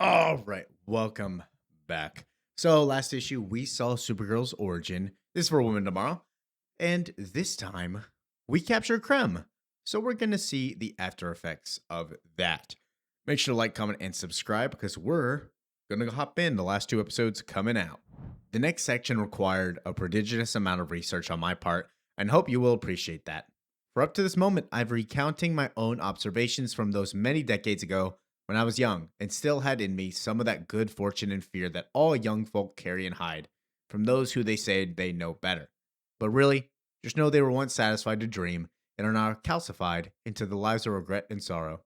All right, welcome back. So, last issue, we saw Supergirl's origin. This is for Women Tomorrow. And this time, we capture Krem. So, we're going to see the after effects of that. Make sure to like, comment, and subscribe because we're going to hop in the last two episodes coming out. The next section required a prodigious amount of research on my part, and hope you will appreciate that. For up to this moment, I've recounting my own observations from those many decades ago when I was young and still had in me some of that good fortune and fear that all young folk carry and hide from those who they say they know better. But really, just know they were once satisfied to dream and are now calcified into the lives of regret and sorrow.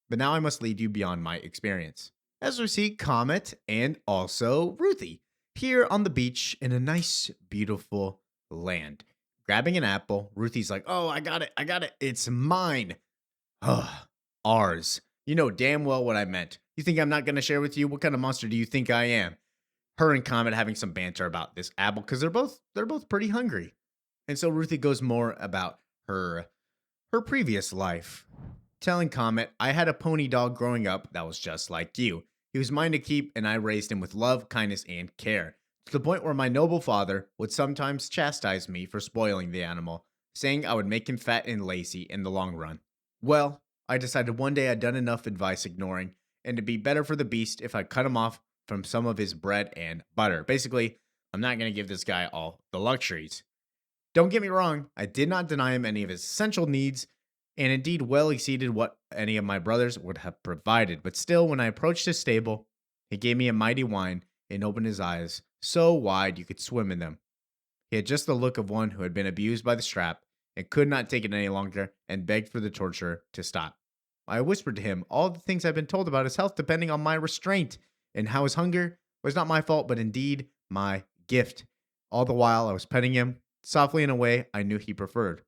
But now I must lead you beyond my experience. As we see Comet and also Ruthie here on the beach in a nice, beautiful land. Grabbing an apple, Ruthie's like, "Oh, I got it, it's mine." Ugh, ours. You know damn well what I meant. You think I'm not going to share with you? What kind of monster do you think I am? Her and Comet having some banter about this apple because they're both pretty hungry. And so Ruthie goes more about her previous life, telling Comet, "I had a pony dog growing up that was just like you. He was mine to keep, and I raised him with love, kindness, and care, to the point where my noble father would sometimes chastise me for spoiling the animal, saying I would make him fat and lazy in the long run. Well, I decided one day I'd done enough advice ignoring, and it'd be better for the beast if I cut him off from some of his bread and butter. Basically, I'm not going to give this guy all the luxuries. Don't get me wrong, I did not deny him any of his essential needs, and indeed well exceeded what any of my brothers would have provided. But still, when I approached his stable, he gave me a mighty whine and opened his eyes so wide you could swim in them. He had just the look of one who had been abused by the strap and could not take it any longer and begged for the torture to stop. I whispered to him all the things I'd been told about his health depending on my restraint, and how his hunger was not my fault but indeed my gift. All the while I was petting him, softly in a way I knew he preferred.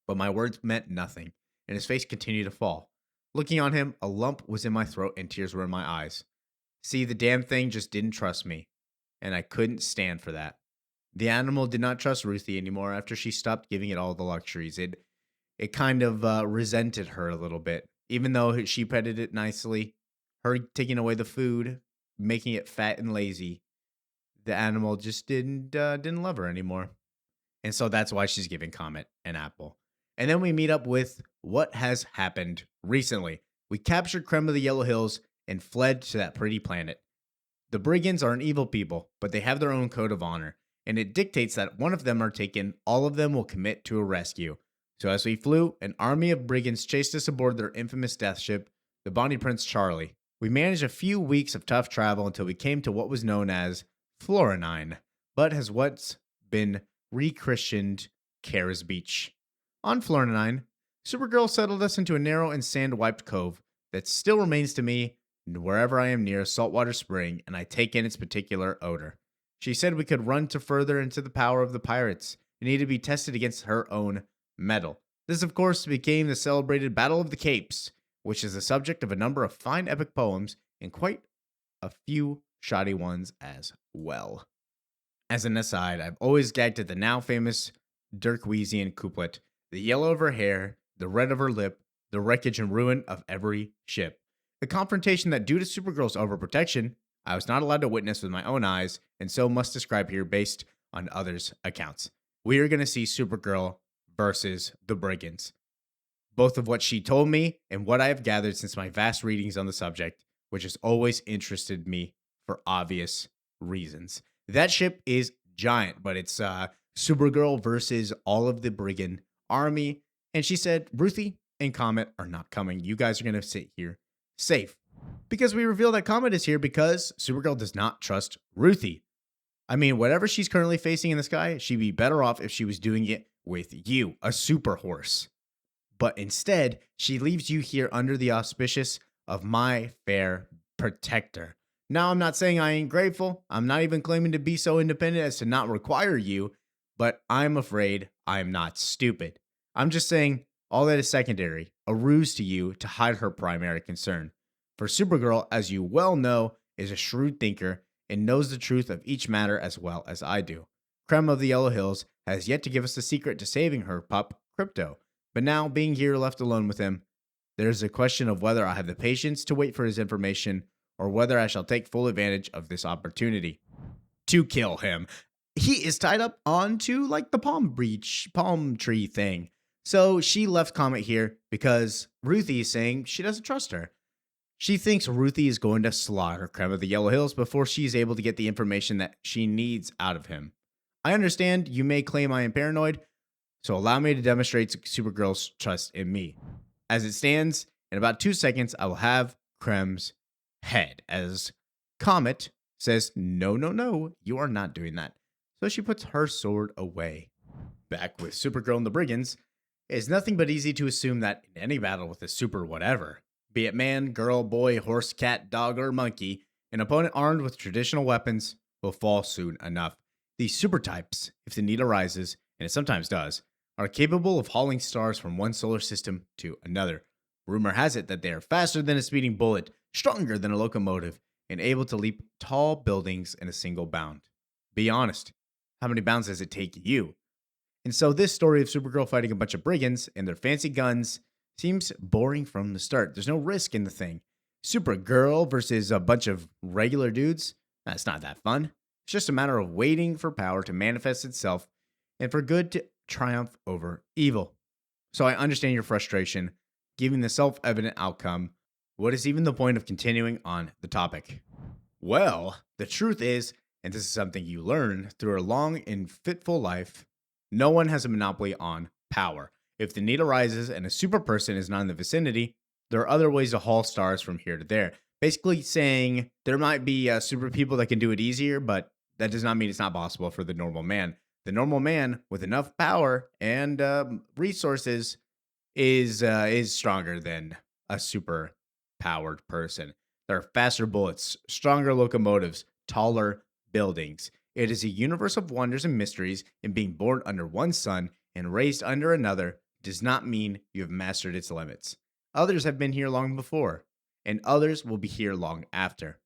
But my words meant nothing, and his face continued to fall. Looking on him, a lump was in my throat and tears were in my eyes. See, the damn thing just didn't trust me, and I couldn't stand for that. The animal did not trust Ruthie anymore after she stopped giving it all the luxuries. It kind of resented her a little bit, even though she petted it nicely. Her taking away the food, making it fat and lazy, the animal just didn't love her anymore. And so that's why she's giving Comet an apple. And then we meet up with what has happened recently. We captured Krem of the Yellow Hills and fled to that pretty planet. The Brigands are an evil people, but they have their own code of honor, and it dictates that one of them are taken, all of them will commit to a rescue. So as we flew, an army of brigands chased us aboard their infamous death ship, the Bonnie Prince Charlie. We managed a few weeks of tough travel until we came to what was known as Florinine, but has what's been rechristened Kara's Beach. On Florinine, Supergirl settled us into a narrow and sand-wiped cove that still remains to me wherever I am near a saltwater spring and I take in its particular odor. She said we could run to further into the power of the pirates and need to be tested against her own metal. This, of course, became the celebrated Battle of the Capes, which is the subject of a number of fine epic poems and quite a few shoddy ones as well. As an aside, I've always gagged at the now famous Dirkweezian couplet: the yellow of her hair, the red of her lip, the wreckage and ruin of every ship. The confrontation that, due to Supergirl's overprotection, I was not allowed to witness with my own eyes, and so must describe here based on others' accounts. We are going to see Supergirl versus the Brigands, both of what she told me and what I have gathered since my vast readings on the subject, which has always interested me for obvious reasons. That ship is giant, but it's Supergirl versus all of the Brigand army. And she said, Ruthie and Comet are not coming. You guys are going to sit here safe. Because we reveal that Comet is here because Supergirl does not trust Ruthie. I mean, whatever she's currently facing in the sky, she'd be better off if she was doing it with you, a super horse. But instead, she leaves you here under the auspices of my fair protector. Now, I'm not saying I ain't grateful. I'm not even claiming to be so independent as to not require you, but I'm afraid I'm not stupid. I'm just saying all that is secondary, a ruse to you to hide her primary concern. For Supergirl, as you well know, is a shrewd thinker and knows the truth of each matter as well as I do. Krem of the Yellow Hills has yet to give us the secret to saving her pup, Crypto. But now, being here left alone with him, there's a question of whether I have the patience to wait for his information or whether I shall take full advantage of this opportunity to kill him. He is tied up onto like the palm tree thing. So she left Comet here because Ruthie is saying she doesn't trust her. She thinks Ruthie is going to slaughter Krem of the Yellow Hills before she's able to get the information that she needs out of him. I understand you may claim I am paranoid, so allow me to demonstrate Supergirl's trust in me. As it stands, in about 2 seconds, I will have Krem's head, as Comet says, no, no, no, you are not doing that. So she puts her sword away. Back with Supergirl and the Brigands, it is nothing but easy to assume that in any battle with a super whatever, be it man, girl, boy, horse, cat, dog, or monkey, an opponent armed with traditional weapons will fall soon enough. These super types, if the need arises, and it sometimes does, are capable of hauling stars from one solar system to another. Rumor has it that they are faster than a speeding bullet, stronger than a locomotive, and able to leap tall buildings in a single bound. Be honest, how many bounds does it take you? And so this story of Supergirl fighting a bunch of brigands and their fancy guns seems boring from the start. There's no risk in the thing. Supergirl versus a bunch of regular dudes, that's not that fun. It's just a matter of waiting for power to manifest itself and for good to triumph over evil. So I understand your frustration, given the self-evident outcome. What is even the point of continuing on the topic? Well, the truth is, and this is something you learn through a long and fitful life, no one has a monopoly on power. If the need arises and a super person is not in the vicinity, there are other ways to haul stars from here to there. Basically saying there might be super people that can do it easier, but that does not mean it's not possible for the normal man. The normal man with enough power and resources is stronger than a super powered person. There are faster bullets, stronger locomotives, taller buildings. It is a universe of wonders and mysteries, and being born under one sun and raised under another does not mean you have mastered its limits. Others have been here long before, and others will be here long after.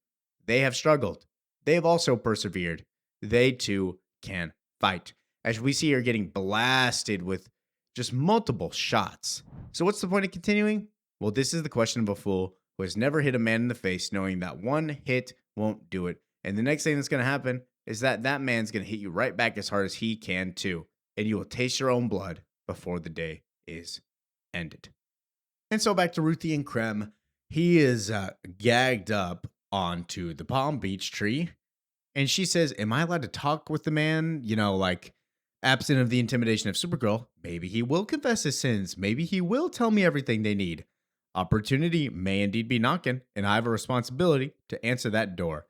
They have struggled. They have also persevered. They too can fight. As we see her getting blasted with just multiple shots. So what's the point of continuing? Well, this is the question of a fool who has never hit a man in the face, knowing that one hit won't do it. And the next thing that's going to happen is that man's going to hit you right back as hard as he can too. And you will taste your own blood before the day is ended. And so back to Ruthye and Krem. He is gagged up onto the palm beach tree. And she says, am I allowed to talk with the man? You know, like, absent of the intimidation of Supergirl, maybe he will confess his sins. Maybe he will tell me everything they need. Opportunity may indeed be knocking, and I have a responsibility to answer that door.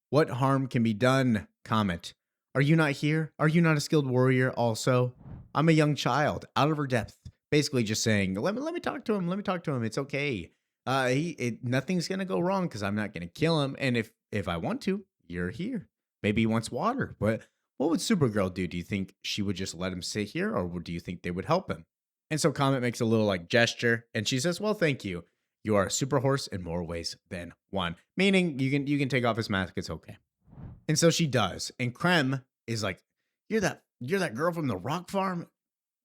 What harm can be done? Comment. Are you not here? Are you not a skilled warrior also? I'm a young child, out of her depth. Basically just saying, let me talk to him. Let me talk to him. It's okay. Nothing's going to go wrong because I'm not going to kill him. And if I want to, you're here. Maybe he wants water. But what would Supergirl do? Do you think she would just let him sit here, or do you think they would help him? And so Comet makes a little like gesture, and she says, well, thank you. You are a super horse in more ways than one. Meaning you can take off his mask. It's okay. And so she does. And Krem is like, you're that girl from the rock farm.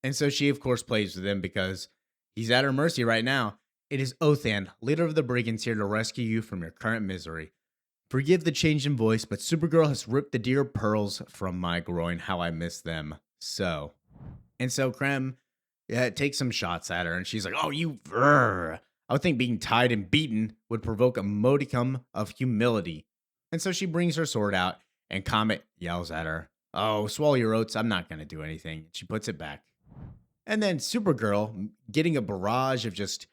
And so she, of course, plays with him because he's at her mercy right now. It is Othan, leader of the Brigands, here to rescue you from your current misery. Forgive the change in voice, but Supergirl has ripped the dear pearls from my groin. How I miss them so. And so Krem takes some shots at her, and she's like, oh, you... Brr. I would think being tied and beaten would provoke a modicum of humility. And so she brings her sword out, and Comet yells at her, oh, swallow your oats, I'm not going to do anything. She puts it back. And then Supergirl, getting a barrage of just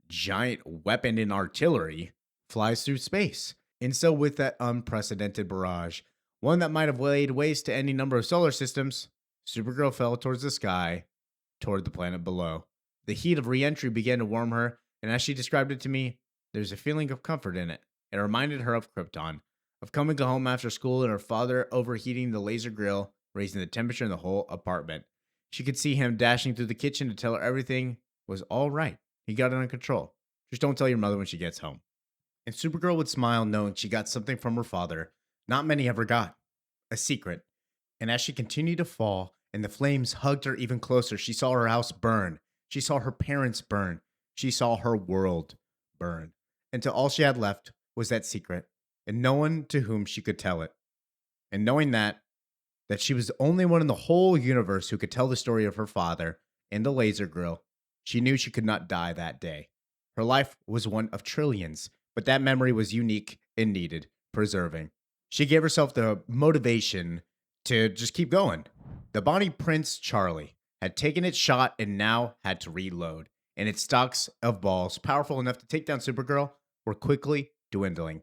giant weapon and artillery, flies through space. And so with that unprecedented barrage, one that might have laid waste to any number of solar systems, Supergirl fell towards the sky, toward the planet below. The heat of re-entry began to warm her, and as she described it to me, there's a feeling of comfort in it. It reminded her of Krypton, of coming home after school and her father overheating the laser grill, raising the temperature in the whole apartment. She could see him dashing through the kitchen to tell her everything was all right. He got it under control. Just don't tell your mother when she gets home. And Supergirl would smile knowing she got something from her father not many ever got. A secret. And as she continued to fall and the flames hugged her even closer, she saw her house burn. She saw her parents burn. She saw her world burn. Until all she had left was that secret and no one to whom she could tell it. And knowing that she was the only one in the whole universe who could tell the story of her father and the laser grill, she knew she could not die that day. Her life was one of trillions, but that memory was unique and needed preserving. She gave herself the motivation to just keep going. The Bonnie Prince Charlie had taken its shot and now had to reload, and its stocks of balls, powerful enough to take down Supergirl, were quickly dwindling,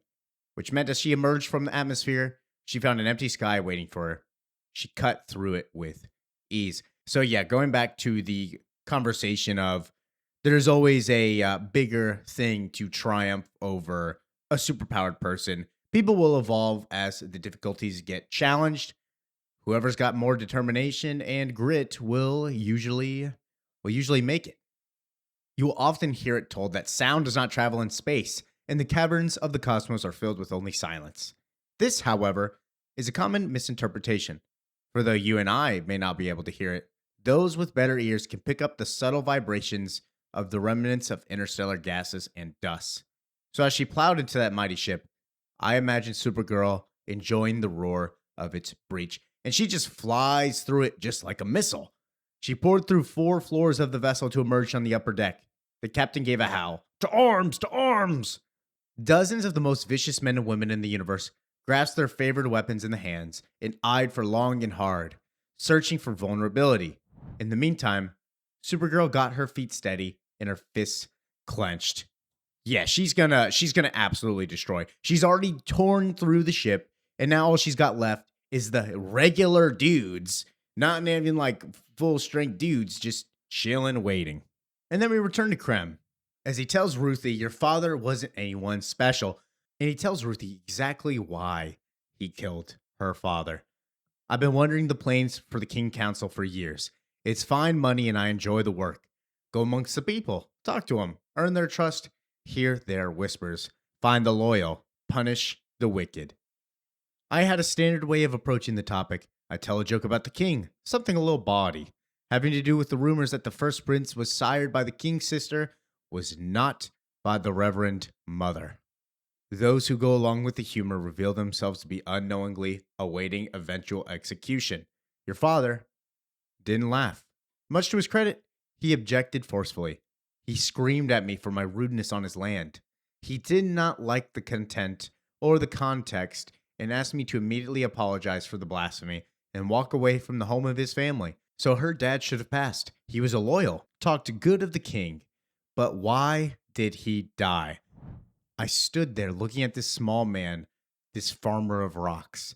which meant as she emerged from the atmosphere, she found an empty sky waiting for her. She cut through it with ease. So, yeah, going back to the conversation of there's always a bigger thing to triumph over a superpowered person. People will evolve as the difficulties get challenged. Whoever's got more determination and grit will usually make it. You will often hear it told that sound does not travel in space, and the caverns of the cosmos are filled with only silence. This, however, is a common misinterpretation. For though you and I may not be able to hear it, those with better ears can pick up the subtle vibrations of the remnants of interstellar gases and dust. So as she plowed into that mighty ship, I imagined Supergirl enjoying the roar of its breach, and she just flies through it just like a missile. She poured through 4 floors of the vessel to emerge on the upper deck. The captain gave a howl. To arms! To arms! Dozens of the most vicious men and women in the universe grasped their favorite weapons in the hands and eyed for long and hard, searching for vulnerability. In the meantime, Supergirl got her feet steady and her fists clenched. Yeah, she's gonna absolutely destroy. She's already torn through the ship, and now all she's got left is the regular dudes, not even like full strength dudes, just chilling, waiting. And then we return to Krem, as he tells Ruthye, your father wasn't anyone special, and he tells Ruthye exactly why he killed her father. I've been wandering the plains for the King Council for years. It's fine money and I enjoy the work. Go amongst the people, talk to them, earn their trust, hear their whispers, find the loyal, punish the wicked. I had a standard way of approaching the topic. I tell a joke about the king, something a little bawdy, having to do with the rumors that the first prince was sired by the king's sister, was not by the Reverend Mother. Those who go along with the humor reveal themselves to be unknowingly awaiting eventual execution. Your father didn't laugh. Much to his credit, he objected forcefully. He screamed at me for my rudeness on his land. He did not like the content or the context and asked me to immediately apologize for the blasphemy and walk away from the home of his family. So her dad should have passed. He was a loyal, talked good of the king. But why did he die? I stood there looking at this small man, this farmer of rocks,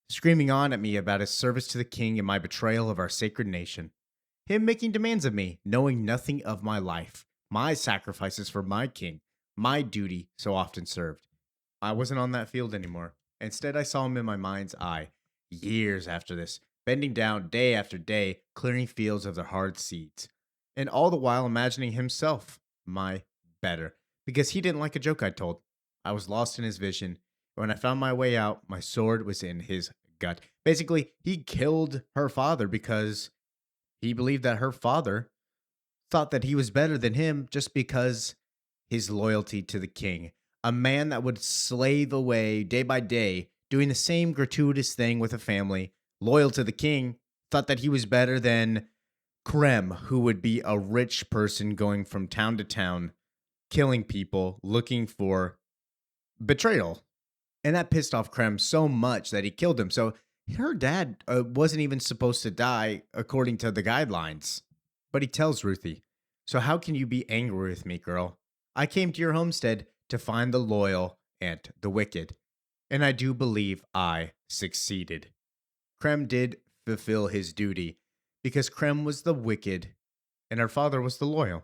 screaming on at me about his service to the king and my betrayal of our sacred nation. Him making demands of me, knowing nothing of my life, my sacrifices for my king, my duty so often served. I wasn't on that field anymore. Instead, I saw him in my mind's eye, years after this, bending down day after day, clearing fields of their hard seeds, and all the while imagining himself my better, because he didn't like a joke I told. I was lost in his vision, and when I found my way out, my sword was in his gut. Basically, he killed her father because he believed that her father thought that he was better than him just because his loyalty to the king. A man that would slave away day by day, doing the same gratuitous thing with a family, loyal to the king, thought that he was better than Krem, who would be a rich person going from town to town, killing people, looking for betrayal. And that pissed off Krem so much that he killed him. So her dad wasn't even supposed to die according to the guidelines. But he tells Ruthie, so how can you be angry with me, girl? I came to your homestead to find the loyal and the wicked. And I do believe I succeeded. Krem did fulfill his duty because Krem was the wicked and her father was the loyal.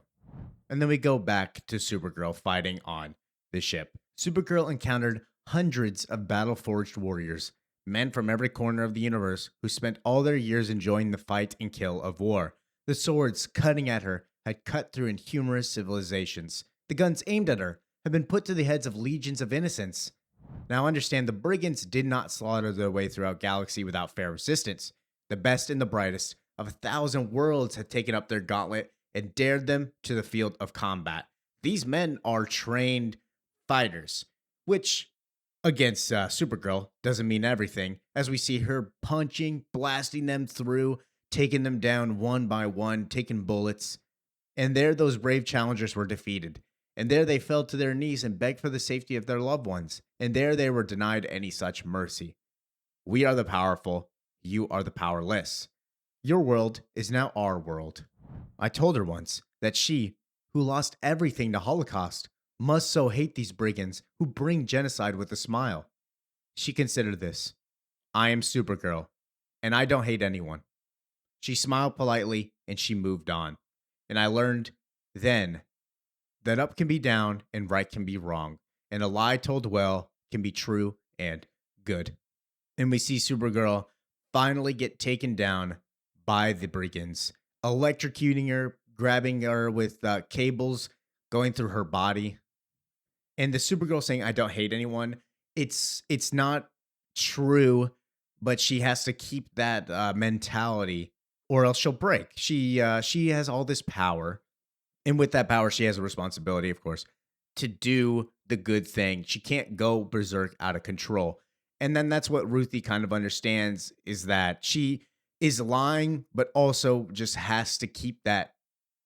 And then we go back to Supergirl fighting on the ship. Supergirl encountered hundreds of battle-forged warriors, men from every corner of the universe who spent all their years enjoying the fight and kill of war. The swords cutting at her had cut through inhumorous civilizations. The guns aimed at her had been put to the heads of legions of innocents. Now understand, the Brigands did not slaughter their way throughout galaxy without fair resistance. The best and the brightest of 1,000 worlds had taken up their gauntlet and dared them to the field of combat. These men are trained fighters, which against Supergirl doesn't mean everything, as we see her punching, blasting them through, taking them down one by one, taking bullets. And there, those brave challengers were defeated. And there, they fell to their knees and begged for the safety of their loved ones. And there, they were denied any such mercy. We are the powerful. You are the powerless. Your world is now our world. I told her once that she, who lost everything to Holocaust, must so hate these brigands who bring genocide with a smile. She considered this. I am Supergirl, and I don't hate anyone. She smiled politely and she moved on. And I learned then that up can be down and right can be wrong, and a lie told well can be true and good. And we see Supergirl finally get taken down by the brigands, electrocuting her, grabbing her with cables going through her body. And the Supergirl saying, I don't hate anyone. It's not true, but she has to keep that mentality or else she'll break. She has all this power. And with that power, she has a responsibility, of course, to do the good thing. She can't go berserk out of control. And then that's what Ruthie kind of understands is that she is lying, but also just has to keep that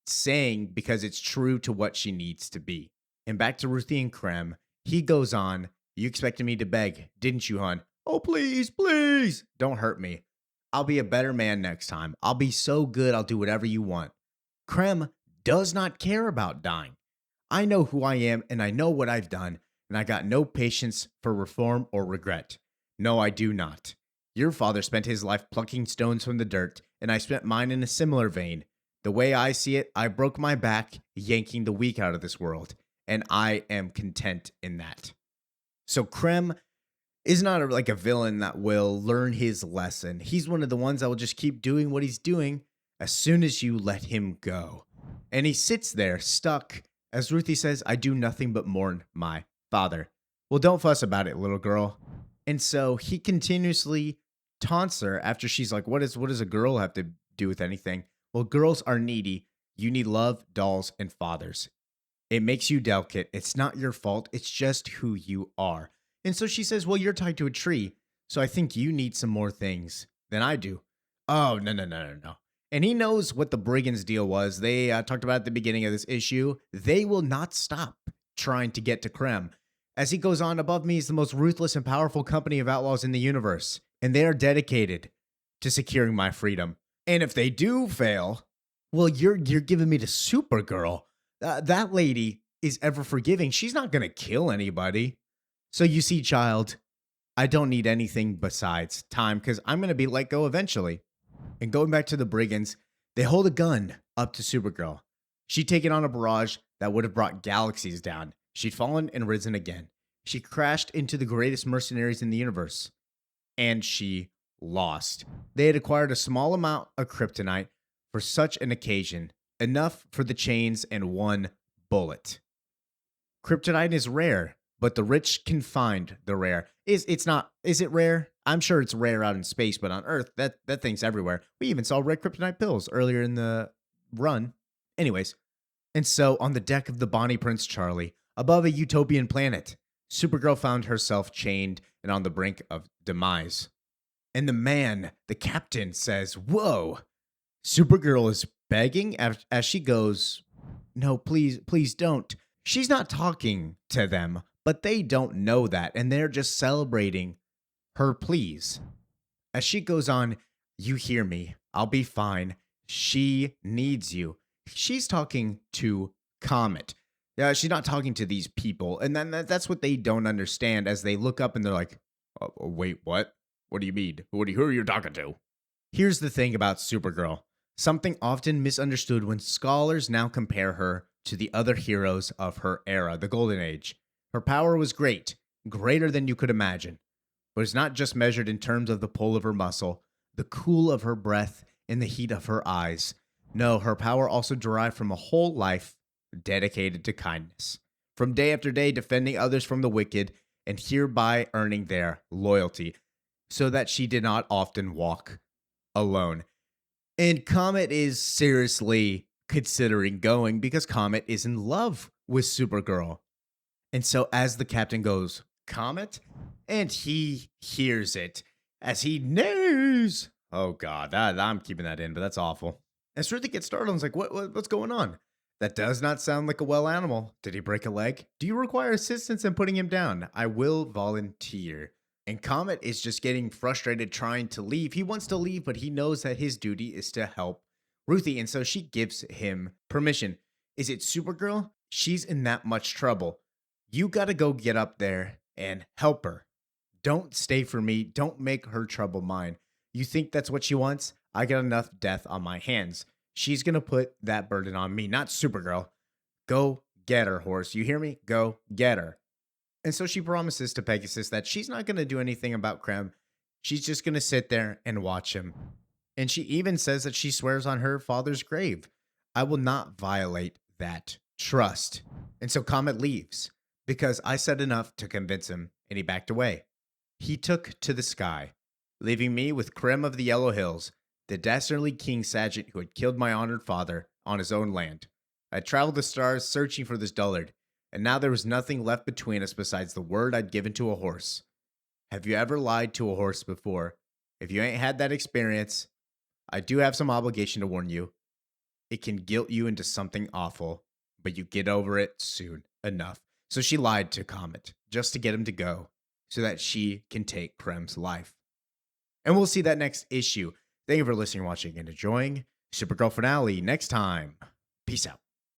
saying because it's true to what she needs to be. And back to Ruthie and Krem, he goes on, you expected me to beg, didn't you, hon? Oh, please, please, don't hurt me. I'll be a better man next time. I'll be so good, I'll do whatever you want. Krem does not care about dying. I know who I am and I know what I've done, and I got no patience for reform or regret. No, I do not. Your father spent his life plucking stones from the dirt, and I spent mine in a similar vein. The way I see it, I broke my back yanking the weak out of this world, and I am content in that. So Krem is not like a villain that will learn his lesson. He's one of the ones that will just keep doing what he's doing as soon as you let him go. And he sits there stuck as Ruthie says, I do nothing but mourn my father. Well, don't fuss about it, little girl. And so he continuously taunts her after she's like, what does a girl have to do with anything? Well, girls are needy. You need love, dolls, and fathers. It makes you delicate. It's not your fault. It's just who you are. And so she says, well, you're tied to a tree. So I think you need some more things than I do. Oh, no, no, no, no, no. And he knows what the Brigands deal was. They talked about at the beginning of this issue. They will not stop trying to get to Krem. As he goes on, above me is the most ruthless and powerful company of outlaws in the universe. And they are dedicated to securing my freedom. And if they do fail, well, you're giving me to Supergirl. That lady is ever forgiving. She's not going to kill anybody. So you see, child, I don't need anything besides time because I'm going to be let go eventually. And going back to the Brigands, they hold a gun up to Supergirl. She'd taken on a barrage that would have brought galaxies down. She'd fallen and risen again. She crashed into the greatest mercenaries in the universe. And she lost. They had acquired a small amount of kryptonite for such an occasion, enough for the chains and one bullet. Kryptonite is rare, but the rich can find the rare. Is it rare? I'm sure it's rare out in space, but on Earth, that thing's everywhere. We even saw red kryptonite pills earlier in the run. Anyways, and so on the deck of the Bonnie Prince Charlie, above a utopian planet, Supergirl found herself chained and on the brink of demise. And the man, the captain, says, whoa. Supergirl is begging as she goes, no, please, please don't. She's not talking to them, but they don't know that, and they're just celebrating her pleas. As she goes on, you hear me. I'll be fine. She needs you. She's talking to Comet. She's not talking to these people, and then that's what they don't understand as they look up and they're like, wait, what? What do you mean? Who are you talking to? Here's the thing about Supergirl. Something often misunderstood when scholars now compare her to the other heroes of her era, the Golden Age. Her power was great, greater than you could imagine. But it's not just measured in terms of the pull of her muscle, the cool of her breath, and the heat of her eyes. No, her power also derived from a whole life dedicated to kindness. From day after day defending others from the wicked, and hereby earning their loyalty, so that she did not often walk alone. And Comet is seriously considering going because Comet is in love with Supergirl. And so as the captain goes, Comet, and he hears it as he neighs. Oh God, I'm keeping that in, but that's awful. As Ruthie gets startled, and is like, what's going on? That does not sound like a well animal. Did he break a leg? Do you require assistance in putting him down? I will volunteer. And Comet is just getting frustrated trying to leave. He wants to leave, but he knows that his duty is to help Ruthie, and so she gives him permission. Is it Supergirl? She's in that much trouble. You gotta go get up there and help her. Don't stay for me. Don't make her trouble mine. You think that's what she wants? I got enough death on my hands. She's gonna put that burden on me, not Supergirl. Go get her, horse. You hear me? Go get her. And so she promises to Pegasus that she's not gonna do anything about Krem. She's just gonna sit there and watch him. And she even says that she swears on her father's grave, I will not violate that trust. And so Comet leaves because I said enough to convince him, and he backed away. He took to the sky, leaving me with Krem of the Yellow Hills, the dastardly King Sergeant who had killed my honored father on his own land. I traveled the stars searching for this dullard, and now there was nothing left between us besides the word I'd given to a horse. Have you ever lied to a horse before? If you ain't had that experience, I do have some obligation to warn you. It can guilt you into something awful, but you get over it soon enough. So she lied to Comet just to get him to go so that she can take Krem's life. And we'll see that next issue. Thank you for listening, watching, and enjoying Supergirl finale next time. Peace out.